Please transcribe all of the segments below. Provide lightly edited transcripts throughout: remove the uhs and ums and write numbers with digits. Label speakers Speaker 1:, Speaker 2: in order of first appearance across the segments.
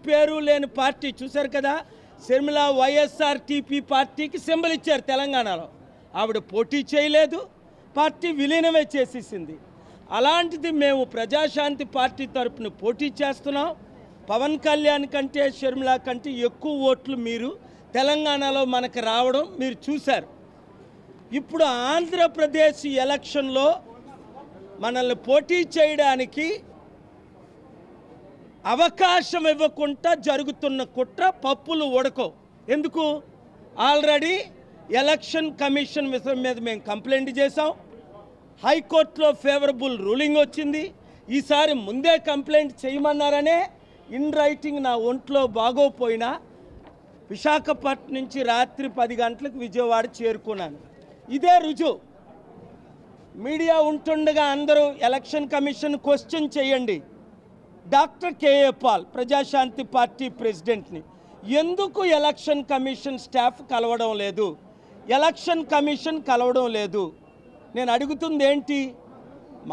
Speaker 1: పేరు లేని పార్టీ చూశారు కదా, షర్మిల వైఎస్ఆర్టీపీ పార్టీకి సింబల్ ఇచ్చారు తెలంగాణలో. ఆవిడ పోటీ చేయలేదు, పార్టీ విలీనమే చేసేసింది. అలాంటిది మేము ప్రజాశాంతి పార్టీ తరపున పోటీ చేస్తున్నాం. పవన్ కళ్యాణ్ కంటే షర్మిల కంటే ఎక్కువ ఓట్లు మీరు తెలంగాణలో మనకు రావడం మీరు చూశారు. ఇప్పుడు ఆంధ్రప్రదేశ్ ఎలక్షన్లో మనల్ని పోటీ చేయడానికి అవకాశం ఇవ్వకుండా జరుగుతున్న కుట్ర పప్పులు ఉడకవు. ఎందుకు? ఆల్రెడీ ఎలక్షన్ కమిషన్ విషయం మీద మేము కంప్లైంట్ చేసాం. హైకోర్టులో ఫేవరబుల్ రూలింగ్ వచ్చింది. ఈసారి ముందే కంప్లైంట్ చేయమన్నారనే ఇన్ రైటింగ్ నా ఒంట్లో బాగోపోయినా విశాఖపట్నం నుంచి రాత్రి 10 గంటలకు విజయవాడ చేరుకున్నాను. ఇదే రుజువు. మీడియా ఉంటుండగా అందరూ ఎలక్షన్ కమిషన్ క్వశ్చన్ చేయండి. Doctor K A Paul Prajashanti party ప్రెసిడెంట్ని ఎందుకు ఎలక్షన్ కమిషన్ స్టాఫ్ కలవడం లేదు, ఎలక్షన్ కమిషన్ కలవడం లేదు? నేను అడుగుతుంది ఏంటి?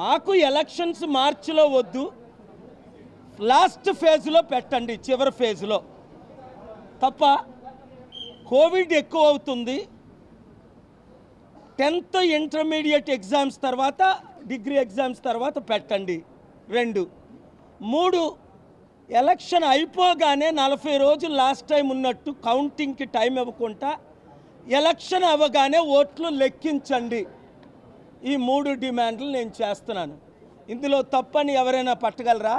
Speaker 1: మాకు ఎలక్షన్స్ మార్చిలో వద్దు, లాస్ట్ ఫేజ్లో పెట్టండి, చివరి ఫేజ్లో తప్ప. కోవిడ్ ఎక్కువ అవుతుంది. 10th ఇంటర్మీడియట్ ఎగ్జామ్స్ తర్వాత డిగ్రీ ఎగ్జామ్స్ తర్వాత పెట్టండి. 2, 3 ఎలక్షన్ అయిపోగానే 40 రోజులు లాస్ట్ టైం ఉన్నట్టు కౌంటింగ్కి టైం ఇవ్వకుండా ఎలక్షన్ అవ్వగానే ఓట్లు లెక్కించండి. ఈ 3 డిమాండ్లు నేను చేస్తున్నాను. ఇందులో తప్పని ఎవరైనా పట్టగలరా,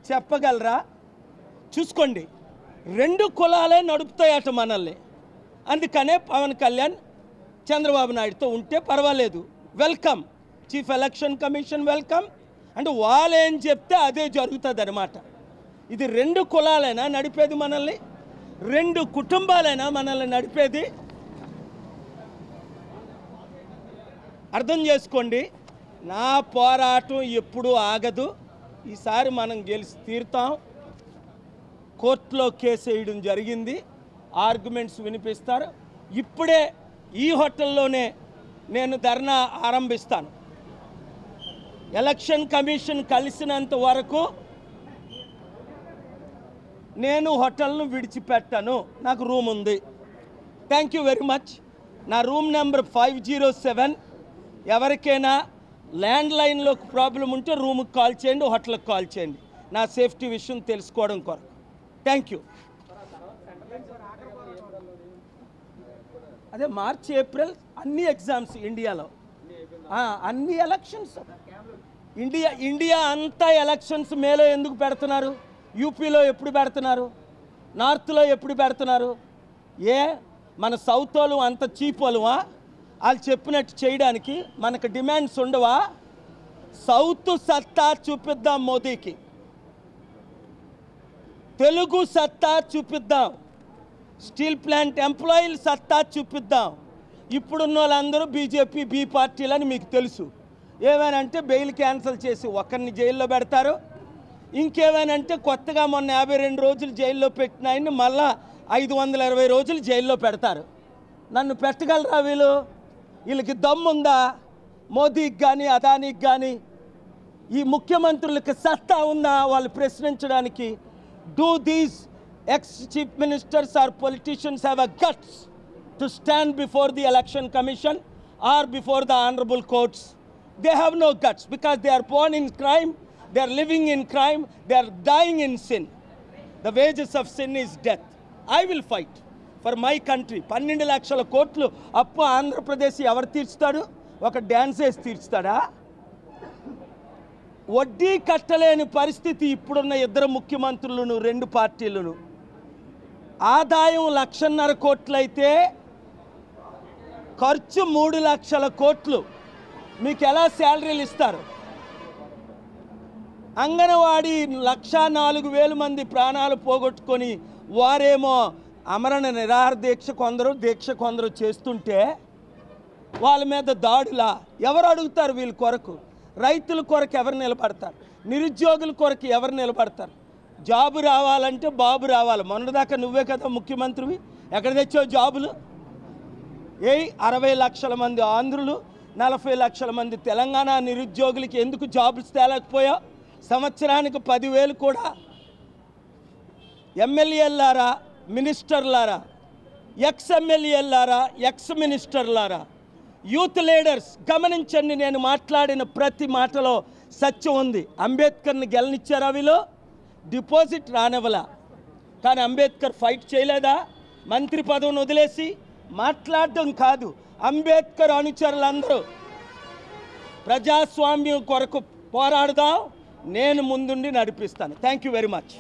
Speaker 1: చెప్పగలరా? చూసుకోండి, 2 కులాలే నడుపుతాయట మనల్ని. అందుకనే పవన్ కళ్యాణ్ చంద్రబాబు నాయుడుతో ఉంటే పర్వాలేదు, welcome. Chief election commission welcome. అంటే వాళ్ళు ఏం చెప్తే అదే జరుగుతుంది అన్నమాట. ఇది 2 కులాలైనా నడిపేది మనల్ని, 2 కుటుంబాలైనా మనల్ని నడిపేది. అర్థం చేసుకోండి. నా పోరాటం ఎప్పుడూ ఆగదు. ఈసారి మనం గెలిచి తీరుతాం. కోర్టులో కేసు వేయడం జరిగింది, ఆర్గ్యుమెంట్స్ వినిపిస్తారు. ఇప్పుడే ఈ హోటల్లోనే నేను ధర్నా ఆరంభిస్తాను. ఎలక్షన్ కమిషన్ కలిసినంత వరకు నేను హోటల్ను విడిచిపెట్టాను. నాకు రూమ్ ఉంది. Thank you very much. నా రూమ్ నెంబర్ 507. ఎవరికైనా ల్యాండ్లైన్లో ప్రాబ్లం ఉంటే రూమ్కి కాల్ చేయండి, హోటల్కి కాల్ చేయండి, నా సేఫ్టీ విషయం తెలుసుకోవడం కొరకు. Thank you. అదే మార్చ్ ఏప్రిల్ అన్ని ఎగ్జామ్స్ ఇండియాలో, అన్ని ఎలక్షన్స్. ఇండియా అంతా ఎలక్షన్స్ మేలో ఎందుకు పెడుతున్నారు? యూపీలో ఎప్పుడు పెడుతున్నారు? నార్త్లో ఎప్పుడు పెడుతున్నారు? ఏ మన సౌత్ వాళ్ళు అంత చీప్ వాళ్ళువా? వాళ్ళు చెప్పినట్టు చేయడానికి మనకు డిమాండ్స్ ఉండవా? సౌత్ సత్తా చూపిద్దాం మోదీకి, తెలుగు సత్తా చూపిద్దాం, స్టీల్ ప్లాంట్ ఎంప్లాయీల సత్తా చూపిద్దాం. ఇప్పుడున్న వాళ్ళందరూ బీజేపీ బీ పార్టీలని మీకు తెలుసు. ఏమైనంటే బెయిల్ క్యాన్సిల్ చేసి ఒకరిని జైల్లో పెడతారు. ఇంకేమైనంటే కొత్తగా మొన్న 52 రోజులు జైల్లో పెట్టిన ఆయన్ని మళ్ళా 520 రోజులు జైల్లో పెడతారు. నన్ను పెట్టగలరా వీళ్ళు? వీళ్ళకి దమ్ముందా? మోదీకి కానీ అదానీకి కానీ ఈ ముఖ్యమంత్రులకి సత్తా ఉందా వాళ్ళు ప్రశ్నించడానికి? Do these ex-chief ministers or politicians have a guts to stand before the election commission or before the honorable courts? They have no guts because they are born in crime, they are living in crime, they are dying in sin. The wages of sin is death. I will fight for my country. 12 లక్షల కోట్లు అప్పు ఆంధ్రప్రదేశ్ ఎవరు తీర్చుతాడు? ఒక dance వేసి తీర్చుతాడా? వడ్డీ కట్టలేని పరిస్థితి ఇప్పుడున్న 2 ముఖ్యమంత్రులను, 2 పార్టీలను. ఆదాయం 1,50,000 కోట్లయితే ఖర్చు 3 లక్షల కోట్లు. మీకు ఎలా శాలరీలు ఇస్తారు? అంగన్వాడీ 1,04,000 మంది ప్రాణాలు పోగొట్టుకొని వారేమో అమరణ నిరాహార దీక్ష కొందరు చేస్తుంటే వాళ్ళ మీద దాడులా? ఎవరు అడుగుతారు వీళ్ళ కొరకు? రైతుల కొరకు ఎవరు నిలబడతారు? నిరుద్యోగుల కొరకు ఎవరు నిలబడతారు? జాబు రావాలంటే బాబు రావాలి. మొన్నదాకా నువ్వే కదా ముఖ్యమంత్రివి, ఎక్కడ తెచ్చావు జాబులు? 60 లక్షల మంది ఆంధ్రులు, 40 లక్షల మంది తెలంగాణ నిరుద్యోగులకి ఎందుకు జాబులు తేలేకపోయావు? సంవత్సరానికి 10,000 కూడా ఎమ్మెల్యేలారా, మినిస్టర్లారా, ఎక్స్ ఎమ్మెల్యేలారా, ఎక్స్ మినిస్టర్లారా, యూత్ లీడర్స్ గమనించండి. నేను మాట్లాడిన ప్రతి మాటలో సత్యం ఉంది. అంబేద్కర్ని గెలనిచ్చారా వీళ్ళు? డిపాజిట్ రానివ్వలా. కానీ అంబేద్కర్ ఫైట్ చేయలేదా? మంత్రి పదవిని వదిలేసి మాట్లాడడం కాదు. అంబేద్కర్ అనుచరులందరూ ప్రజాస్వామ్యం కొరకు పోరాడుదాం, నేను ముందుండి నడిపిస్తాను. Thank you very much.